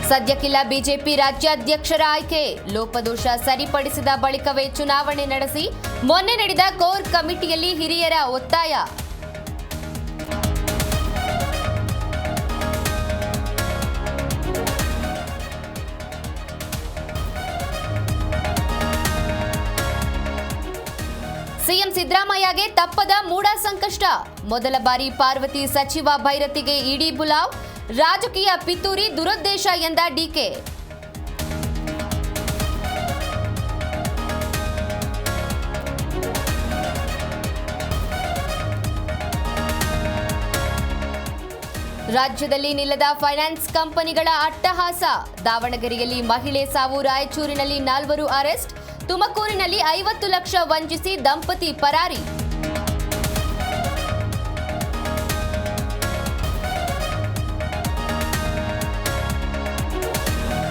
ಸದ್ಯಕ್ಕಿಲ್ಲ BJP ರಾಜ್ಯಾಧ್ಯಕ್ಷರ ಆಯ್ಕೆ. ಲೋಪದೋಷ ಸರಿಪಡಿಸಿದ ಬಳಿಕವೇ ಚುನಾವಣೆ ನಡೆಸಿ ಮೊನ್ನೆ ನಡೆದ ಕೋರ್ ಕಮಿಟಿಯಲ್ಲಿ ಹಿರಿಯರ ಒತ್ತಾಯ. ಸಿಎಂ ಸಿದ್ದರಾಮಯ್ಯಗೆ ತಪ್ಪದ ಮೂಡ ಸಂಕಷ್ಟ. ಮೊದಲ ಬಾರಿ ಪಾರ್ವತಿ ಸಚಿವ ಭೈರತಿಗೆ ಇಡಿ ಬುಲಾವ್. ರಾಜಕೀಯ ಪಿತೂರಿ ದುರುದ್ದೇಶ ಎಂದ ಡಿಕೆ. ರಾಜ್ಯದಲ್ಲಿ ನಿಲ್ಲದ ಫೈನಾನ್ಸ್ ಕಂಪನಿಗಳ ಅಟ್ಟಹಾಸ. ದಾವಣಗೆರೆಯಲ್ಲಿ ಮಹಿಳೆ ಸಾವು, ರಾಯಚೂರಿನಲ್ಲಿ 4 ಅರೆಸ್ಟ್, ತುಮಕೂರಿನಲ್ಲಿ 50 ಲಕ್ಷ ವಂಚಿಸಿ ದಂಪತಿ ಪರಾರಿ.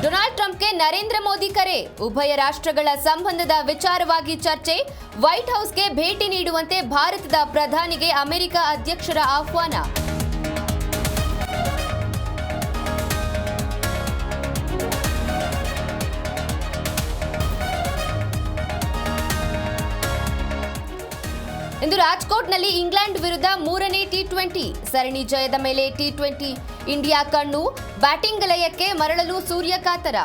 ಡೊನಾಲ್ಡ್ ಟ್ರಂಪ್ಗೆ ನರೇಂದ್ರ ಮೋದಿ ಕರೆ. ಉಭಯ ರಾಷ್ಟ್ರಗಳ ಸಂಬಂಧದ ವಿಚಾರವಾಗಿ ಚರ್ಚೆ. ವೈಟ್ ಹೌಸ್ಗೆ ಭೇಟಿ ನೀಡುವಂತೆ ಭಾರತದ ಪ್ರಧಾನಿಗೆ ಅಮೆರಿಕ ಅಧ್ಯಕ್ಷರ ಆಹ್ವಾನ. ಇಂದು ರಾಜ್ಕೋಟ್ನಲ್ಲಿ ಇಂಗ್ಲೆಂಡ್ ವಿರುದ್ಧ 3ನೇ ಟಿ20 ಸರಣಿ ಜಯದ ಮೇಲೆ ಟಿ20 ಇಂಡಿಯಾ ಕಣ್ಣು. ಬ್ಯಾಟಿಂಗ್ ಲಯಕ್ಕೆ ಮರಳಲು ಸೂರ್ಯ ಕಾತರ.